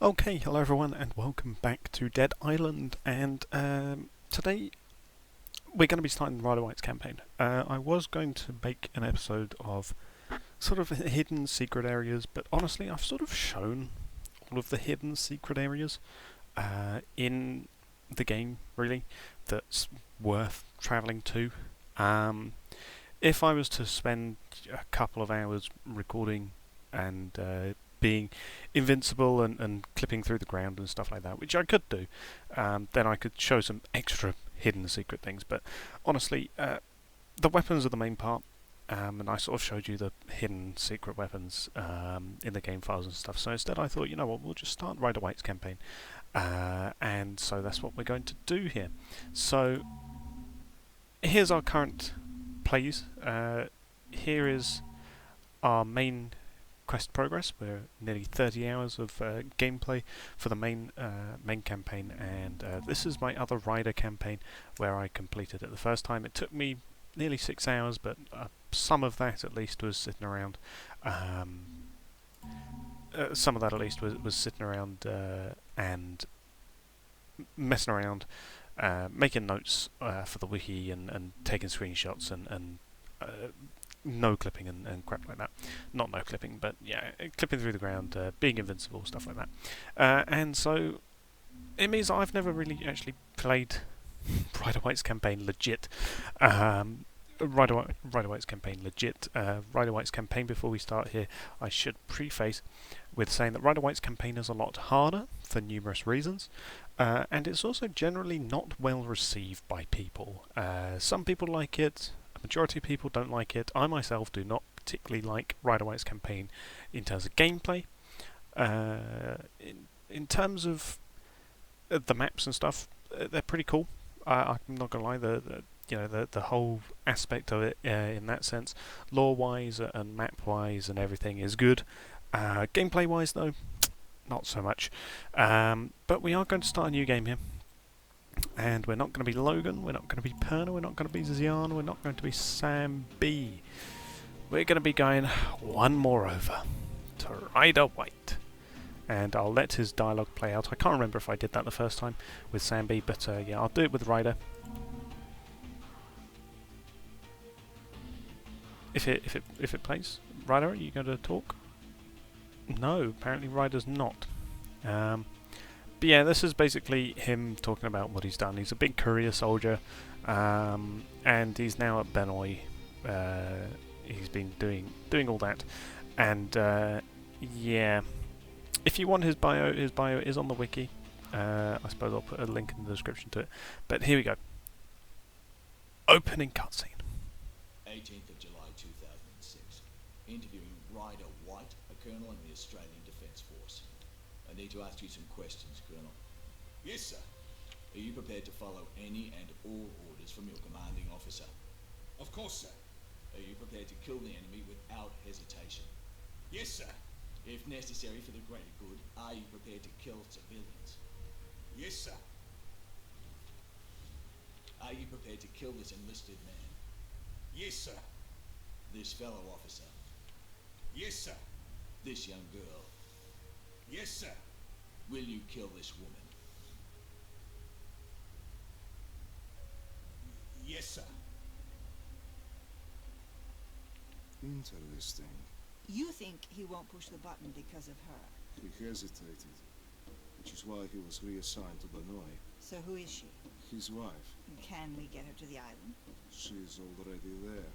Okay, hello everyone, and welcome back to Dead Island. And today we're going to be starting Ryder White's campaign. I was going to make an episode of sort of hidden secret areas, but honestly, I've sort of shown all of the hidden secret areas in the game, really, that's worth travelling to. If I was to spend a couple of hours recording and being invincible and clipping through the ground and stuff like that, which I could do, then I could show some extra hidden secret things. But honestly, the weapons are the main part, and I sort of showed you the hidden secret weapons in the game files and stuff. So instead I thought, you know what, we'll just start Ryder White's campaign. And so that's what we're going to do here. So here's our current plays. Here is our main quest progress. We're nearly 30 hours of gameplay for the main campaign, and this is my other Ryder campaign where I completed it the first time. It took me nearly 6 hours, but some of that at least was sitting around. Some of that at least was sitting around and messing around, making notes for the wiki and taking screenshots and no clipping and crap like that. Not no clipping, but yeah, clipping through the ground, being invincible, stuff like that. And so it means I've never really actually played Ryder White's campaign legit. Ryder White's campaign legit. Ryder White's campaign, before we start here, I should preface with saying that Ryder White's campaign is a lot harder for numerous reasons, and it's also generally not well received by people. Some people like it, a majority of people don't like it. I myself do not particularly like Ryder White's campaign in terms of gameplay. In terms of the maps and stuff, they're pretty cool. I'm not gonna lie, the whole aspect of it in that sense, lore-wise and map-wise and everything is good. Gameplay-wise, though, not so much. But we are going to start a new game here, and we're not going to be Logan, we're not going to be Perna, we're not going to be Zian, we're not going to be Sam B. We're going to be going one more over to Ryder White. And I'll let his dialogue play out. I can't remember if I did that the first time with Sam B, but yeah, I'll do it with Ryder. If it plays. Ryder, are you going to talk? No, apparently Ryder's not. But yeah, this is basically him talking about what he's done. He's a big courier soldier, and he's now at Benoy. He's been doing all that, and yeah. If you want his bio is on the wiki. I suppose I'll put a link in the description to it. But here we go. Opening cutscene. 18th of July 2006. Interviewing Ryder White, a colonel in the Australian Defence Force. I need to ask you some questions, Colonel. Yes, sir. Are you prepared to follow any and all orders from your commanding officer? Of course, sir. Are you prepared to kill the enemy without hesitation? Yes, sir. If necessary for the greater good, are you prepared to kill civilians? Yes, sir. Are you prepared to kill this enlisted man? Yes, sir. This fellow officer? Yes, sir. This young girl? Yes, sir. Will you kill this woman? Yes, sir. Interesting. You think he won't push the button because of her. He hesitated, which is why he was reassigned to Benoy. So who is she? His wife. Can we get her to the island? She's already there.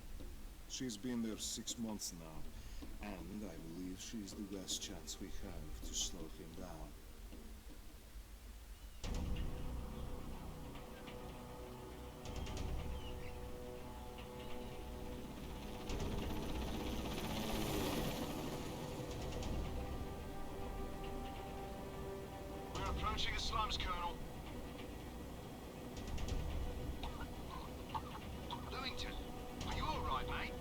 She's been there 6 months now, and I believe she's the best chance we have to slow him down. Approaching the slums, Colonel. Lewington, are you all right, mate?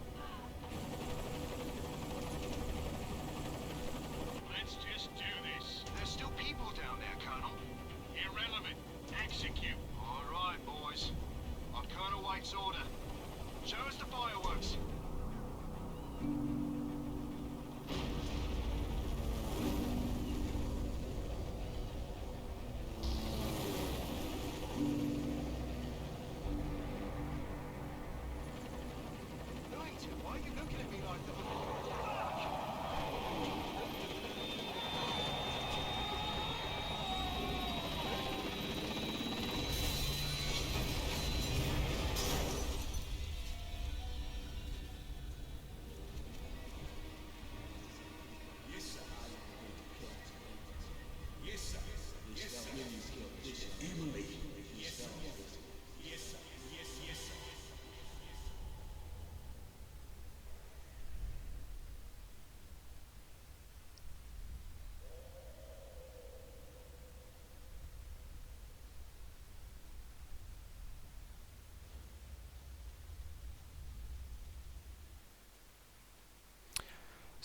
Let's just do this. There's still people down there, Colonel. Irrelevant. Execute. All right, boys. On Colonel White's order. Show us the fireworks.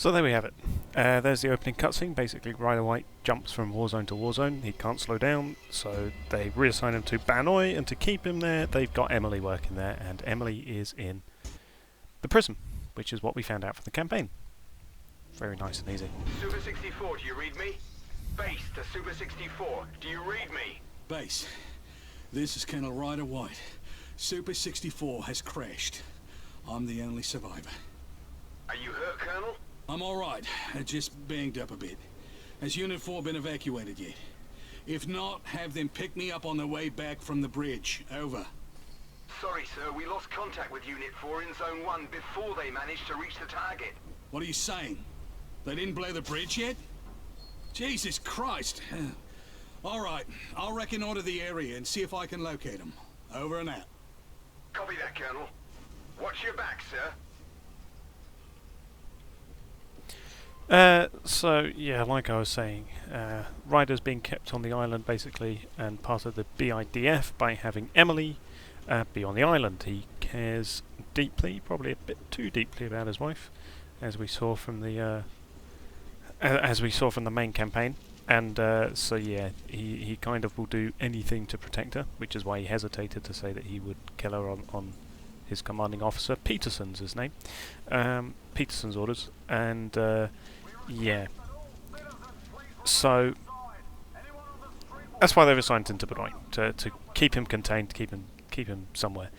So there we have it. There's the opening cutscene. Basically, Ryder White jumps from warzone to warzone. He can't slow down, so they reassign him to Banoi, and to keep him there, they've got Emily working there, and Emily is in the prison, which is what we found out from the campaign. Very nice and easy. Super 64, do you read me? Base to Super 64, do you read me? Base, this is Colonel Ryder White. Super 64 has crashed. I'm the only survivor. Are you hurt, Colonel? I'm alright, just banged up a bit. Has Unit 4 been evacuated yet? If not, have them pick me up on the way back from the bridge. Over. Sorry, sir, we lost contact with Unit 4 in Zone 1 before they managed to reach the target. What are you saying? They didn't blow the bridge yet? Jesus Christ. Alright, I'll reconnoiter the area and see if I can locate them. Over and out. Copy that, Colonel. Watch your back, sir. So yeah, like I was saying, Ryder's being kept on the island basically, and part of the BIDF by having Emily be on the island. He cares deeply, probably a bit too deeply, about his wife, as we saw from the main campaign. And so yeah, he kind of will do anything to protect her, which is why he hesitated to say that he would kill her on his commanding officer, Peterson's his name, Peterson's orders, and yeah. So that's why they've assigned him to Benoit, to keep him contained, keep him somewhere.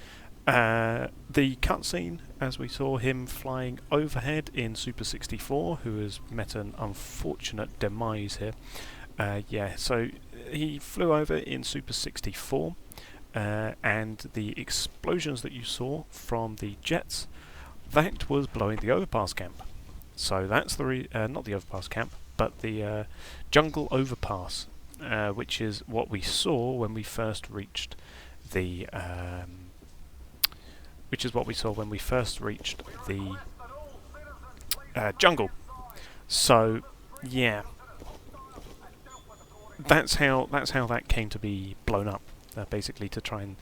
The cutscene, as we saw him flying overhead in Super 64, who has met an unfortunate demise here. Yeah, so he flew over in Super 64, and the explosions that you saw from the jets, that was blowing the overpass camp. So that's the not the overpass camp, but the jungle overpass, which is what we saw when we first reached the jungle. So yeah, that's how that came to be blown up, basically to try and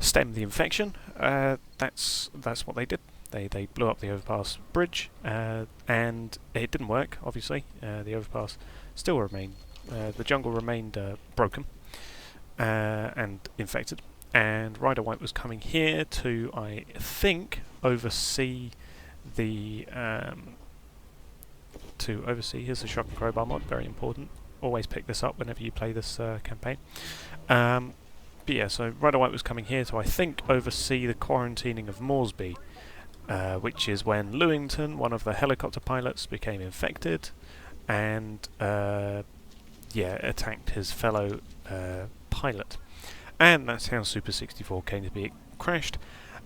stem the infection. That's what they did. They blew up the overpass bridge, and it didn't work. Obviously, the overpass still remained. The jungle remained broken and infected. And Ryder White was coming here to, I think, oversee the here's the shock and crowbar mod, very important. Always pick this up whenever you play this campaign. But yeah, so Ryder White was coming here to, I think, oversee the quarantining of Moresby, which is when Lewington, one of the helicopter pilots, became infected and attacked his fellow pilot. And that's how Super 64 came to be. It crashed,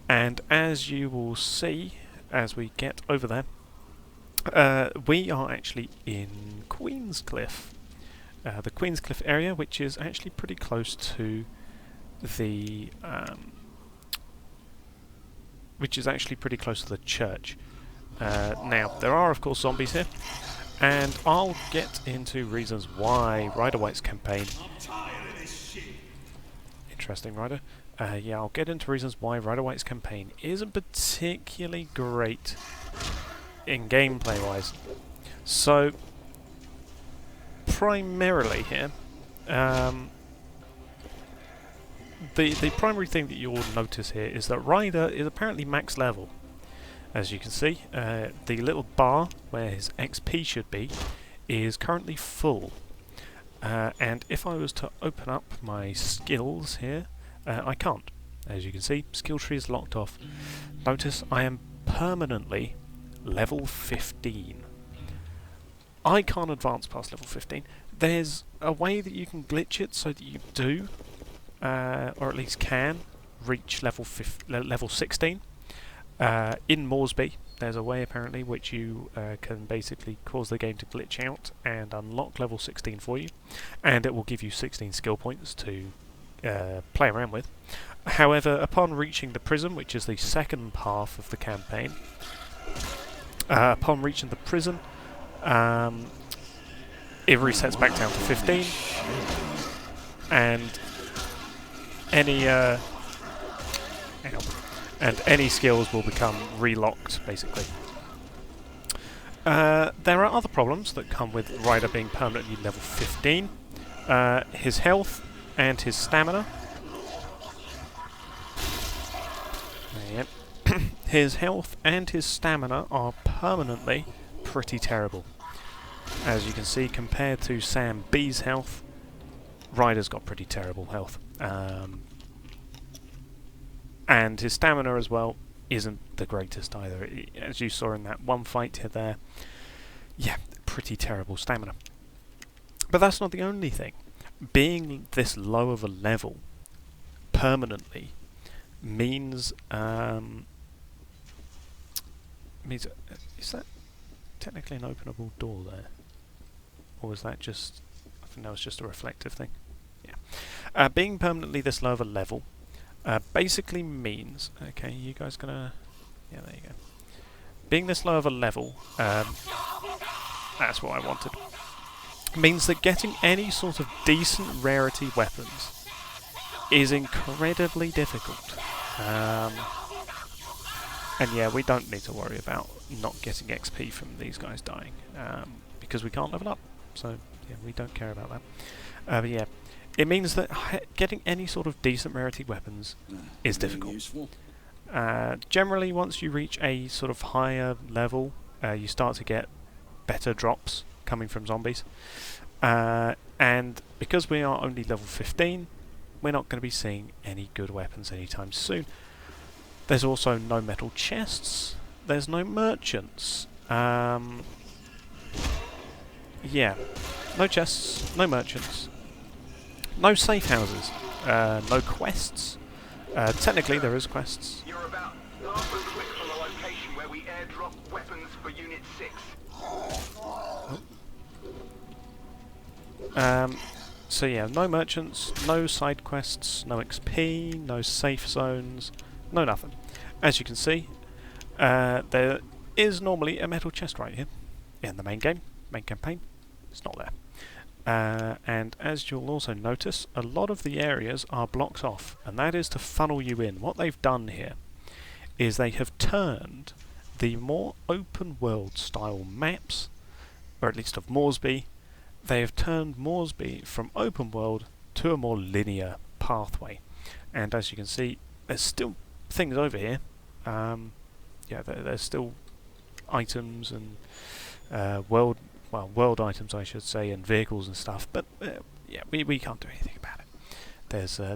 and as you will see as we get over there, we are actually in Queenscliff. The Queenscliff area, which is actually pretty close to the church. Now, there are of course zombies here, and I'll get into reasons why Ryder White's campaign... Interesting, Ryder. Yeah, I'll get into reasons why Ryder White's campaign isn't particularly great in gameplay-wise. So, primarily here, the primary thing that you'll notice here is that Ryder is apparently max level. As you can see, the little bar where his XP should be is currently full. And if I was to open up my skills here, I can't. As you can see, skill tree is locked off. Notice I am permanently level 15. I can't advance past level 15. There's a way that you can glitch it so that you do, or at least can, reach level 16. In Moresby, there's a way apparently which you can basically cause the game to glitch out and unlock level 16 for you, and it will give you 16 skill points to play around with. However, upon reaching the prison, which is the second half of the campaign, upon reaching the prison, it resets back down to 15, and any skills will become relocked, basically. There are other problems that come with Ryder being permanently level 15. His health and his stamina. Yep. His health and his stamina are permanently pretty terrible. As you can see, compared to Sam B's health, Ryder's got pretty terrible health. And his stamina as well isn't the greatest either. As you saw in that one fight here there, yeah, pretty terrible stamina. But that's not the only thing. Being this low of a level permanently means is that technically an openable door there, or was that just? I think that was just a reflective thing. Yeah, being permanently this low of a level basically means, okay, you guys gonna, yeah, there you go. Being this low of a level, that's what I wanted. Means that getting any sort of decent rarity weapons is incredibly difficult. And yeah, we don't need to worry about not getting XP from these guys dying, because we can't level up. So yeah, we don't care about that. But yeah, it means that getting any sort of decent rarity weapons is difficult. Generally, once you reach a sort of higher level, you start to get better drops coming from zombies. And because we are only level 15, we're not going to be seeing any good weapons anytime soon. There's also no metal chests. There's no merchants. Yeah, no chests, no merchants, no safe houses, no quests. Technically, there is quests. You're about half a click from the location where we airdrop weapons for Unit 6. So yeah, no merchants, no side quests, no XP, no safe zones, no nothing. As you can see, there is normally a metal chest right here in the main game, main campaign. It's not there. And as you'll also notice, a lot of the areas are blocked off, and that is to funnel you in. What they've done here is they have turned the more open world style maps, or at least of Moresby, they have turned Moresby from open world to a more linear pathway. And as you can see, there's still things over here. Yeah, there's still items and world items, I should say, and vehicles and stuff. But yeah, we can't do anything about it.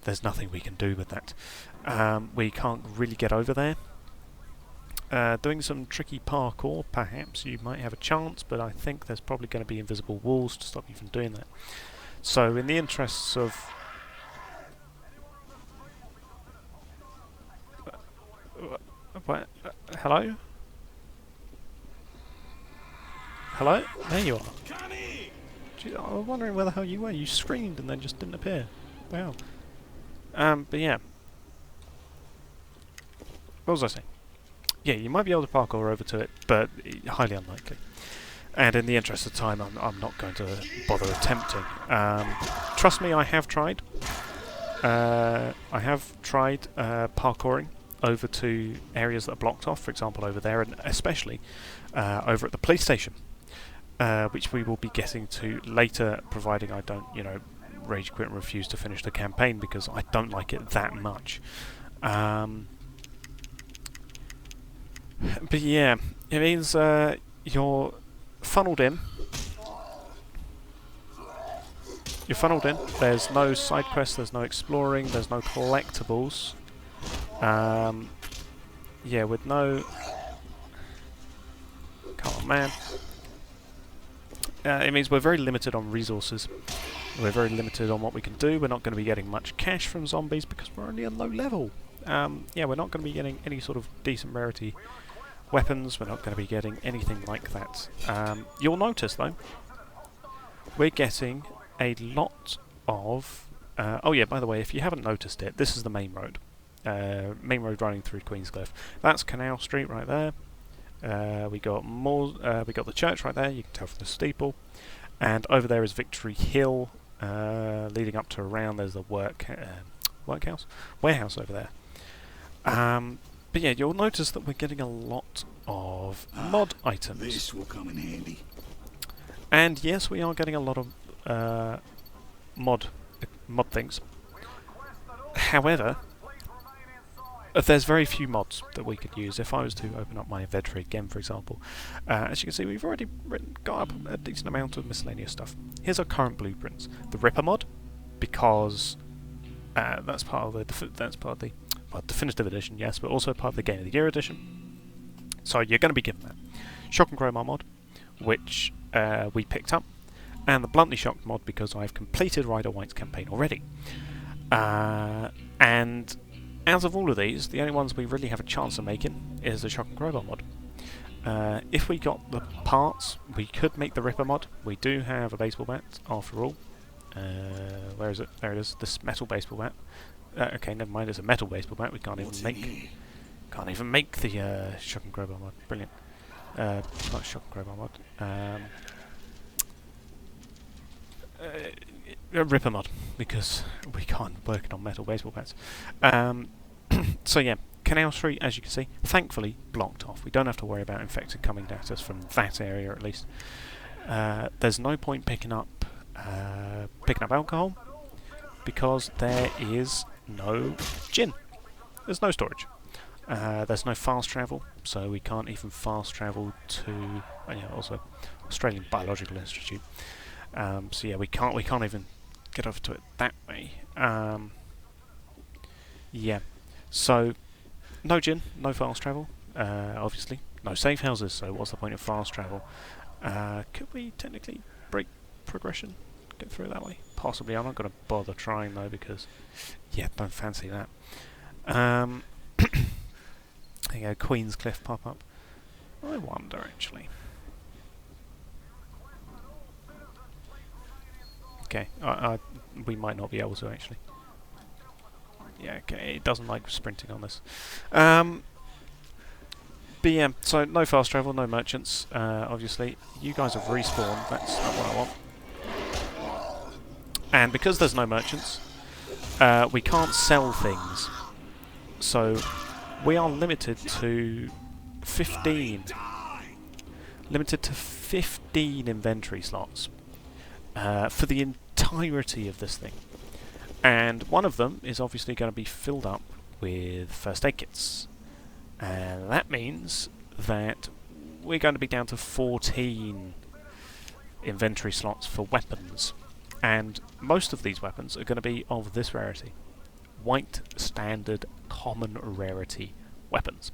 There's nothing we can do with that. We can't really get over there. Doing some tricky parkour, perhaps you might have a chance, but I think there's probably going to be invisible walls to stop you from doing that. So in the interests of... hello? Hello? There you are. Gee, I was wondering where the hell you were. You screamed and then just didn't appear. Wow. But yeah. What was I saying? Yeah, you might be able to parkour over to it, but highly unlikely. And in the interest of time, I'm not going to bother attempting. Trust me, I have tried. Parkouring over to areas that are blocked off, for example over there, and especially over at the police station, which we will be getting to later, providing I don't, rage quit and refuse to finish the campaign, because I don't like it that much. But yeah, it means you're funneled in. You're funneled in. There's no side quests, there's no exploring, there's no collectibles. Yeah, with no... Come on, man. It means we're very limited on resources. We're very limited on what we can do. We're not going to be getting much cash from zombies because we're only a low level. Yeah, we're not going to be getting any sort of decent rarity weapons. We're not going to be getting anything like that. You'll notice, though, we're getting a lot of... oh yeah, by the way, if you haven't noticed it, this is the main road. Main road running through Queenscliff. That's Canal Street right there. We got the church right there. You can tell from the steeple. And over there is Victory Hill, leading up to around. There's the warehouse over there. But yeah, you'll notice that we're getting a lot of mod items. This will come in handy. And yes, we are getting a lot of mod things. However, there's very few mods that we could use. If I was to open up my inventory again, for example, as you can see, we've already got up a decent amount of miscellaneous stuff. Here's our current blueprints. The Ripper mod, because that's part of the definitive edition, yes, but also part of the Game of the Year edition. So you're going to be given that. Shock and Crowbar mod, which we picked up, and the Bluntly Shocked mod because I've completed Ryder White's campaign already. And out of all of these, the only ones we really have a chance of making is the Shock and Crowbar mod. If we got the parts, we could make the Ripper mod. We do have a baseball bat, after all. Where is it? There it is. This metal baseball bat. Okay, never mind. It's a metal baseball bat. We can't even make the Shock and Crowbar mod. Brilliant. Not Shock and Crowbar mod. A Ripper mod, because we can't work it on metal baseball bats. So yeah, Canal Street, as you can see, thankfully blocked off. We don't have to worry about infected coming at us from that area, at least. There's no point picking up alcohol because there is no gin. There's no storage. There's no fast travel, so we can't even fast travel to also Australian Biological Institute. So yeah, we can't even get over to it that way. Yeah, so no gin, no fast travel. Obviously, no safe houses. So what's the point of fast travel? Could we technically break progression, get through that way? Possibly. I'm not going to bother trying though because, yeah, don't fancy that. There you go, Queen's Cliff pop up. I wonder actually. Okay, we might not be able to actually. Yeah, okay, it doesn't like sprinting on this. But yeah, so no fast travel, no merchants, obviously. You guys have respawned, that's not what I want. And because there's no merchants, we can't sell things. So we are limited to 15. Limited to 15 inventory slots for the entirety of this thing. And one of them is obviously going to be filled up with first aid kits. And that means that we're going to be down to 14 inventory slots for weapons. And most of these weapons are going to be of this rarity. White standard common rarity weapons.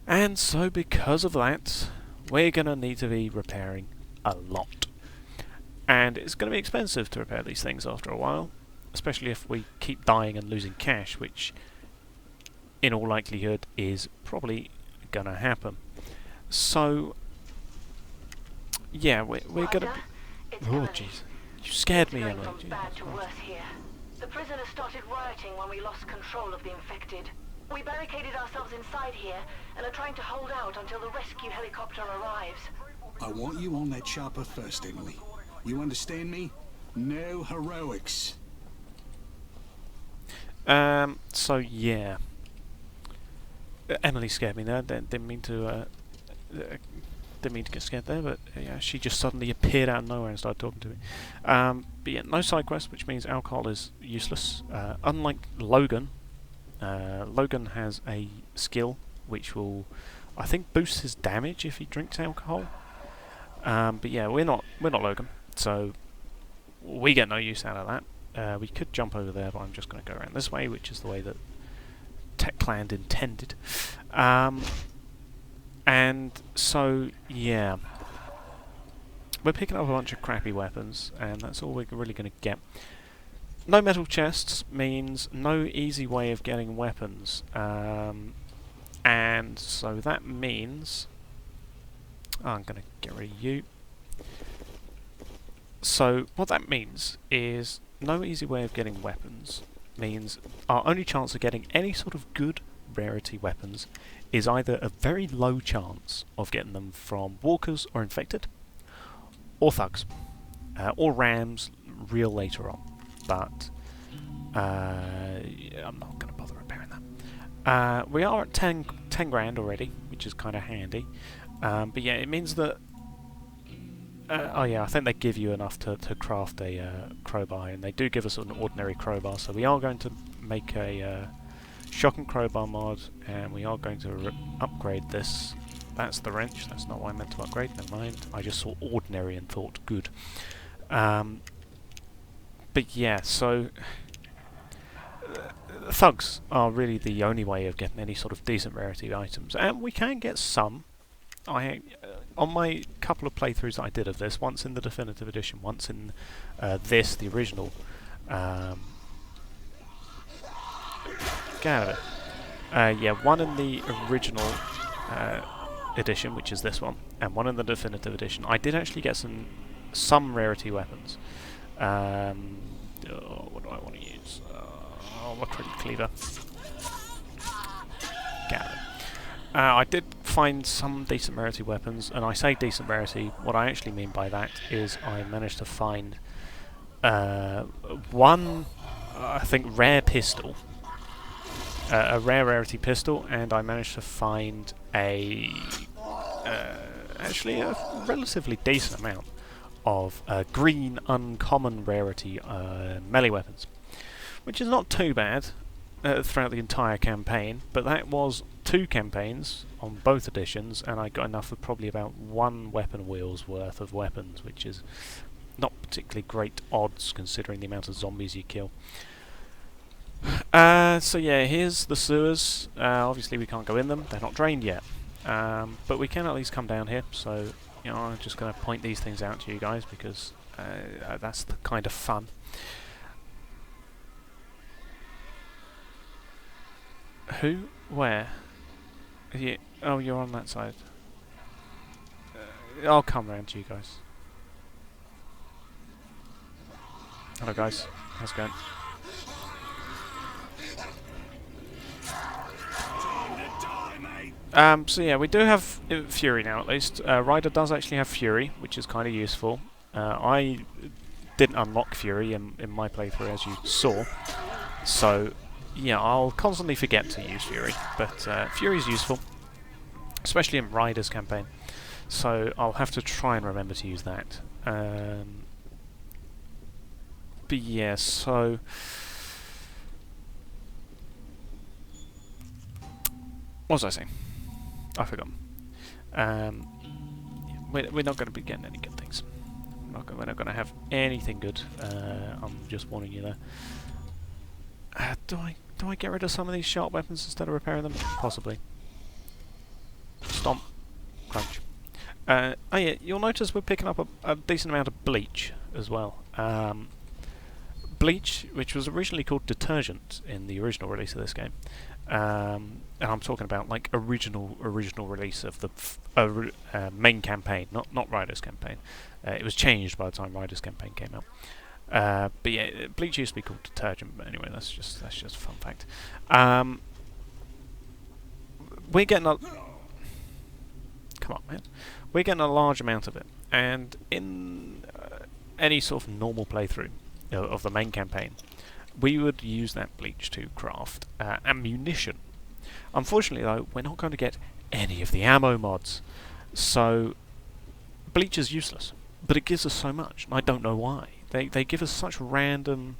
And so because of that, we're going to need to be repairing a lot. And it's going to be expensive to repair these things after a while, especially if we keep dying and losing cash, which in all likelihood is probably going to happen. So yeah, we're going to... Oh jeez, you scared me, Emily. Bad to worse here. The prisoners started rioting when we lost control of the infected. We barricaded ourselves inside here and are trying to hold out until the rescue helicopter arrives. I want you on that chopper first, Emily. You understand me? No heroics. So yeah, Emily scared me there. Didn't mean to get scared there, but yeah, she just suddenly appeared out of nowhere and started talking to me. But yeah, no side quest, which means alcohol is useless. Unlike Logan, Logan has a skill which will, I think, boost his damage if he drinks alcohol. But yeah, we're not Logan, so we get no use out of that. We could jump over there, but I'm just going to go around this way, which is the way that Techland intended. And so, yeah, we're picking up a bunch of crappy weapons, and that's all we're really going to get. No metal chests means no easy way of getting weapons, and so that means... I'm going to get rid of you. So what that means is no easy way of getting weapons means our only chance of getting any sort of good rarity weapons is either a very low chance of getting them from walkers or infected, or thugs, or rams real later on. But I'm not going to bother repairing that. We are at 10 grand already, which is kind of handy. But yeah, it means that... oh yeah, I think they give you enough to craft a crowbar, and they do give us an ordinary crowbar, so we are going to make a shock and crowbar mod, and we are going to upgrade this. That's the wrench, that's not what I meant to upgrade, never mind. I just saw ordinary and thought good. But yeah, so... thugs are really the only way of getting any sort of decent rarity items, and we can get some. On my couple of playthroughs that I did of this, once in the definitive edition, once in the original. Get out of it. Yeah, one in the original edition, which is this one, and one in the definitive edition. I did actually get some rarity weapons. What do I want to use? My credit cleaver. Get out of it. I did find some decent rarity weapons, and I say decent rarity, what I actually mean by that is I managed to find one, I think, rare pistol, a rare rarity pistol, and I managed to find actually a relatively decent amount of green uncommon rarity melee weapons, which is not too bad throughout the entire campaign, but that was 2 campaigns on both editions, and I got enough of probably about 1 weapon wheel's worth of weapons, which is not particularly great odds considering the amount of zombies you kill. So yeah, here's the sewers. Obviously we can't go in them, they're not drained yet, but we can at least come down here, so you know, I'm just going to point these things out to you guys because that's the kind of fun. Who? Where? Yeah. Oh, you're on that side. I'll come round to you guys. Hello guys, how's it going? So yeah, we do have Fury now at least. Ryder does actually have Fury, which is kind of useful. I didn't unlock Fury in my playthrough, as you saw. So yeah, I'll constantly forget to use Fury, but Fury's useful, especially in Ryder's campaign. So I'll have to try and remember to use that. But yeah, so... what was I saying? I forgot. We're not going to be getting any good things. We're not going to have anything good. I'm just warning you there. Do I get rid of some of these sharp weapons instead of repairing them? Possibly. Stomp. Crunch. Oh yeah, you'll notice we're picking up a decent amount of bleach as well. Bleach, which was originally called detergent in the original release of this game. And I'm talking about like original release of the main campaign, not Ryder's campaign. It was changed by the time Ryder's campaign came out. But yeah, bleach used to be called detergent. But anyway, that's just a fun fact. We're getting a... come on, man. We're getting a large amount of it, and in any sort of normal playthrough of the main campaign, we would use that bleach to craft ammunition. Unfortunately though, we're not going to get any of the ammo mods, so bleach is useless, but it gives us so much, and I don't know why. They give us such a random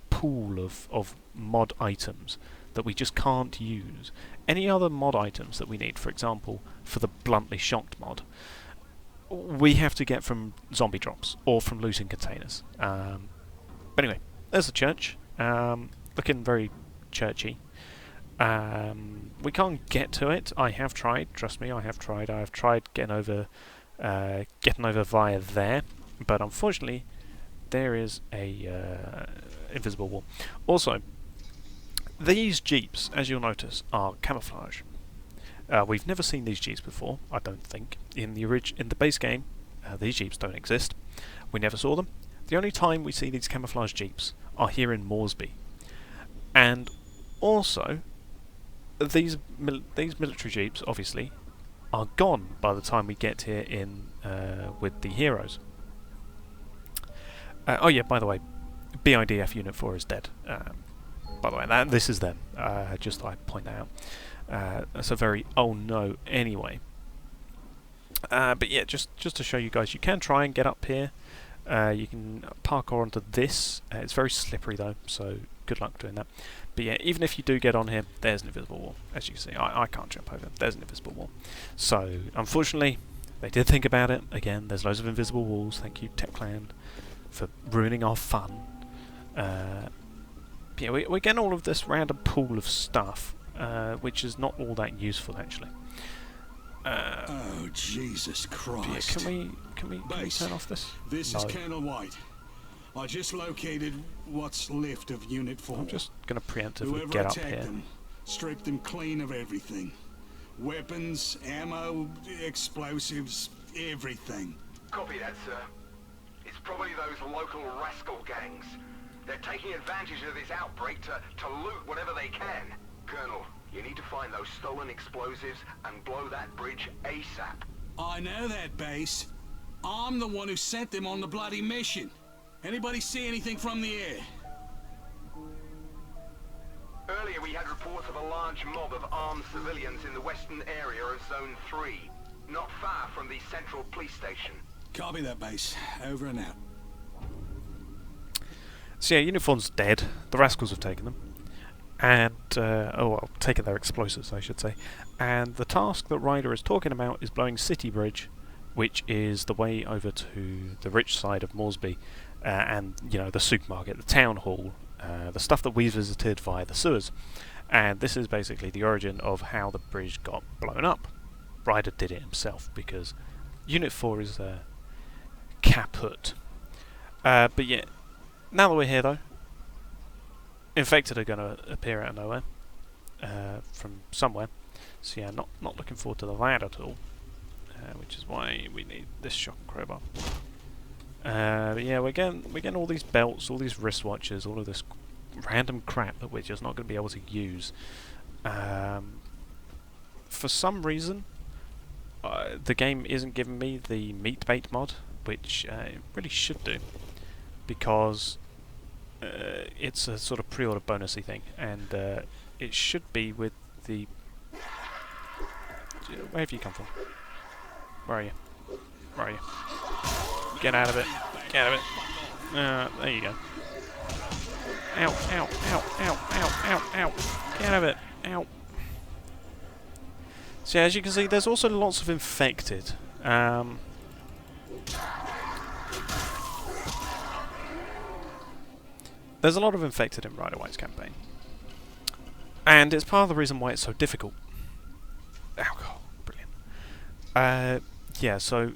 pool of mod items that we just can't use. Any other mod items that we need, for example, for the bluntly shocked mod, we have to get from zombie drops or from looting containers. But anyway, there's the church, looking very churchy. We can't get to it. I have tried. Trust me, I have tried. I have tried getting over via there, but unfortunately, there is a invisible wall. Also, these jeeps, as you'll notice, are camouflage. We've never seen these jeeps before, I don't think. In the base game, these jeeps don't exist. We never saw them. The only time we see these camouflage jeeps are here in Moresby. And also, these military jeeps, obviously, are gone by the time we get here in with the heroes. Oh yeah, by the way, BIDF Unit 4 is dead. by the way, this is them. Just I point out. That's a very oh no anyway. But yeah, just to show you guys, you can try and get up here. You can parkour onto this. It's very slippery though, so good luck doing that. But yeah, even if you do get on here, there's an invisible wall. As you can see, I can't jump over. There's an invisible wall. So unfortunately, they did think about it. Again, there's loads of invisible walls. Thank you, TechClan, for ruining our fun. Yeah, we're getting all of this random pool of stuff, which is not all that useful actually. Oh, Jesus Christ. Yeah, can we turn off this? This No. is Colonel White. I just located what's left of Unit 4. I'm just going to preemptively Whoever get up attacked here. them, stripped them clean of everything. Weapons, ammo, explosives, everything. Copy that, sir. It's probably those local rascal gangs. They're taking advantage of this outbreak to loot whatever they can. Colonel, you need to find those stolen explosives and blow that bridge ASAP. I know that, Base. I'm the one who sent them on the bloody mission. Anybody see anything from the air? Earlier we had reports of a large mob of armed civilians in the western area of Zone 3, not far from the central police station. Copy that, Base. Over and out. So yeah, Uniform's dead. The rascals have taken them. And, taken their explosives, I should say. And the task that Ryder is talking about is blowing City Bridge, which is the way over to the rich side of Moresby, and, you know, the supermarket, the town hall, the stuff that we visited via the sewers. And this is basically the origin of how the bridge got blown up. Ryder did it himself, because Unit 4 is kaput. But yeah, now that we're here though, infected are going to appear out of nowhere, from somewhere. So yeah, not looking forward to that at all, which is why we need this shock crowbar. But yeah, we're getting all these belts, all these wristwatches, all of this random crap that we're just not going to be able to use. For some reason, the game isn't giving me the meat bait mod, which it really should do, because it's a sort of pre-order bonusy thing, and it should be with the... Where have you come from? Where are you? Where are you? Get out of it. Get out of it. There you go. Ow, ow, ow, ow, ow, ow, ow. Get out of it. Ow. So yeah, as you can see, there's also lots of infected. There's a lot of infected in Ryder White's campaign. And it's part of the reason why it's so difficult. Alcohol. Brilliant. Yeah, so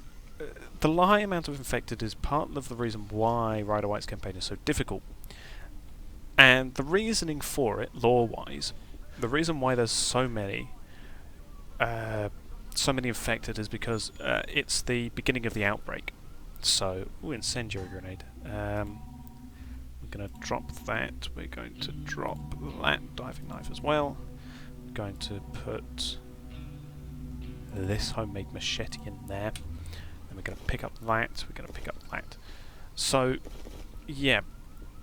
the high amount of infected is part of the reason why Ryder White's campaign is so difficult. And the reasoning for it, lore-wise, the reason why there's so many infected is because it's the beginning of the outbreak. So, incendiary grenade. We're going to drop that. We're going to drop that diving knife as well. We're going to put this homemade machete in there. And we're going to pick up that. We're going to pick up that. So, yeah.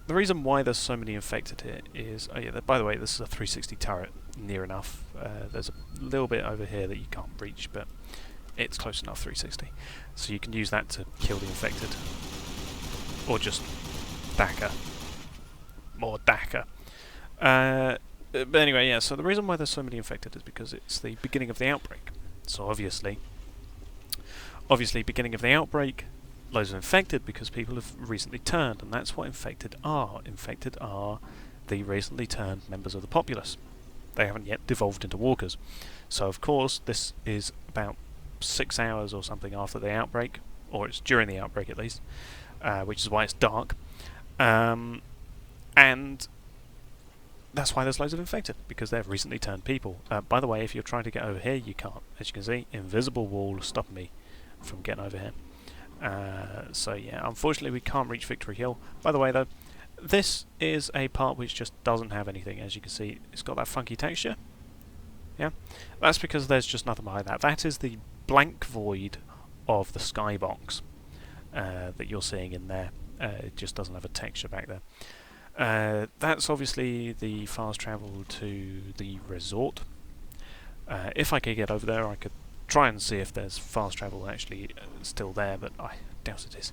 The reason why there's so many infected here is... Oh yeah, by the way, this is a 360 turret, near enough. There's a little bit over here that you can't reach, but it's close enough, 360. So you can use that to kill the infected. Or just Daka. More Daka. But anyway, yeah, so the reason why there's so many infected is because it's the beginning of the outbreak. So obviously, beginning of the outbreak, loads of infected because people have recently turned, and that's what infected are. Infected are the recently turned members of the populace. They haven't yet devolved into walkers. So of course, this is about 6 hours or something after the outbreak, or it's during the outbreak at least, which is why it's dark. And that's why there's loads of infected, because they've recently turned people. By the way, if you're trying to get over here, you can't. As you can see, invisible wall stopping me from getting over here. So yeah, unfortunately we can't reach Victory Hill. By the way though, this is a part which just doesn't have anything. As you can see, it's got that funky texture. Yeah, that's because there's just nothing behind that. That is the blank void of the skybox that you're seeing in there. It just doesn't have a texture back there. That's obviously the fast travel to the resort. If I could get over there, I could try and see if there's fast travel actually still there, but I doubt it is.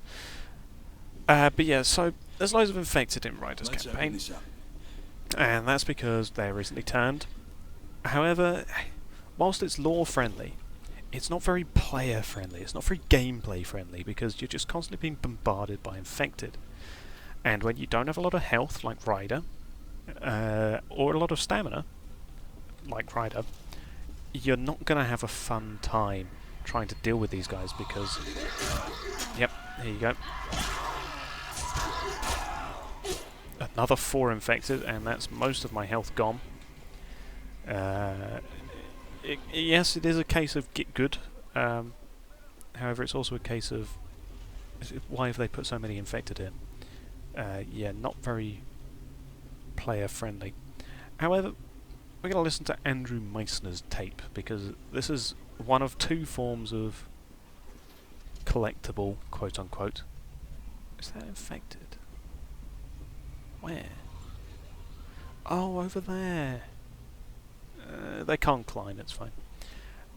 But yeah, so there's loads of infected in Ryder's Let's open campaign, this up. and that's because they're recently turned. However, whilst it's lore friendly, it's not very player friendly, it's not very gameplay friendly, because you're just constantly being bombarded by infected. And when you don't have a lot of health, like Ryder, or a lot of stamina, like Ryder, you're not going to have a fun time trying to deal with these guys because... Yep, here you go. Another 4 infected, and that's most of my health gone. Yes, it is a case of get good. However, it's also a case of why have they put so many infected in? Yeah, not very player friendly. However, we're going to listen to Andrew Meissner's tape because this is one of 2 forms of collectible, quote unquote. Is that infected? Where? Oh, over there. They can't climb, it's fine.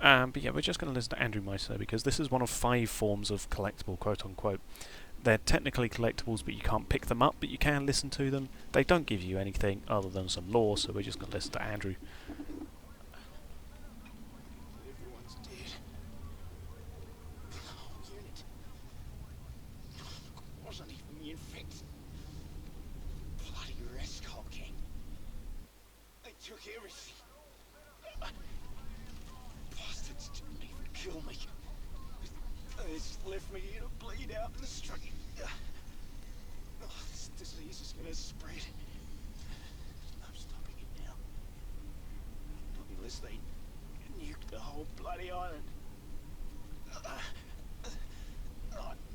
But yeah, we're just going to listen to Andrew Meissner because this is one of 5 forms of collectible, quote unquote. They're technically collectibles, but you can't pick them up, but you can listen to them. They don't give you anything other than some lore, so we're just going to listen to Andrew. Everyone's dead. Oh, unit. Wasn't even the infected. Bloody rascal gang. They took everything. Bastards didn't even kill me. They just left me here to bleed out in the street. Oh, this disease is gonna spread. No stopping it now. Unless they nuke the whole bloody island. I've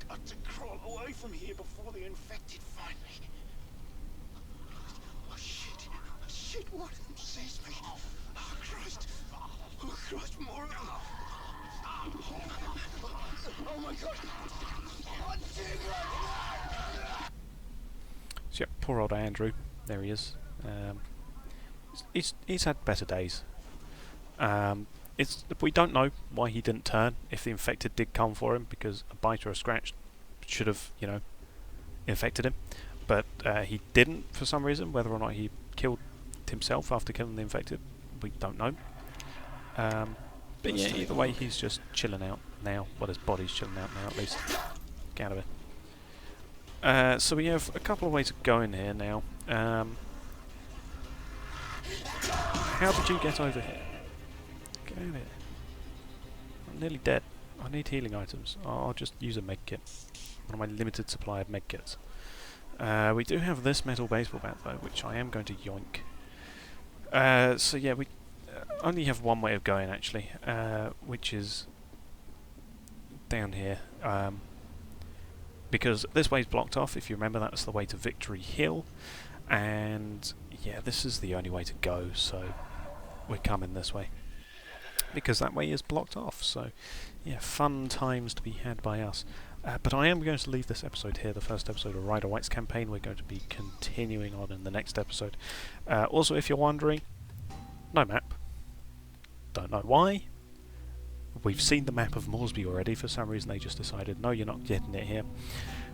got to crawl away from here before the infected find me. Oh shit. Shit, one of them sees me. Oh Christ. Oh Christ, more of them. Oh my god. So yeah, poor old Andrew. There he is. He's had better days. We don't know why he didn't turn. If the infected did come for him, because a bite or a scratch should have, infected him, but he didn't for some reason. Whether or not he killed himself after killing the infected, we don't know. But yeah, either way, he's just chilling out now. Well, his body's chilling out now, at least. Get out of it. So we have a couple of ways of going here now. How did you get over here? Get over here. I'm nearly dead. I need healing items. I'll just use a med kit. One of my limited supply of med kits. We do have this metal baseball bat though, which I am going to yoink. So yeah, we only have one way of going actually, which is down here. Because this way's blocked off. If you remember, that's the way to Victory Hill, and yeah, this is the only way to go. So we're coming this way because that way is blocked off. So yeah, fun times to be had by us. But I am going to leave this episode here, the first episode of Ryder White's campaign. We're going to be continuing on in the next episode. Also, if you're wondering, no map. Don't know why. We've seen the map of Moresby already. For some reason they just decided, no, you're not getting it here.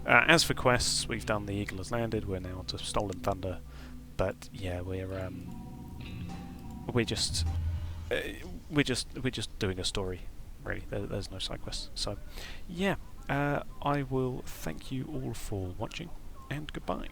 As for quests, we've done The Eagle Has Landed. We're now to Stolen Thunder. But yeah, we're just doing a story. Really, there's no side quests. So yeah, I will thank you all for watching, and goodbye.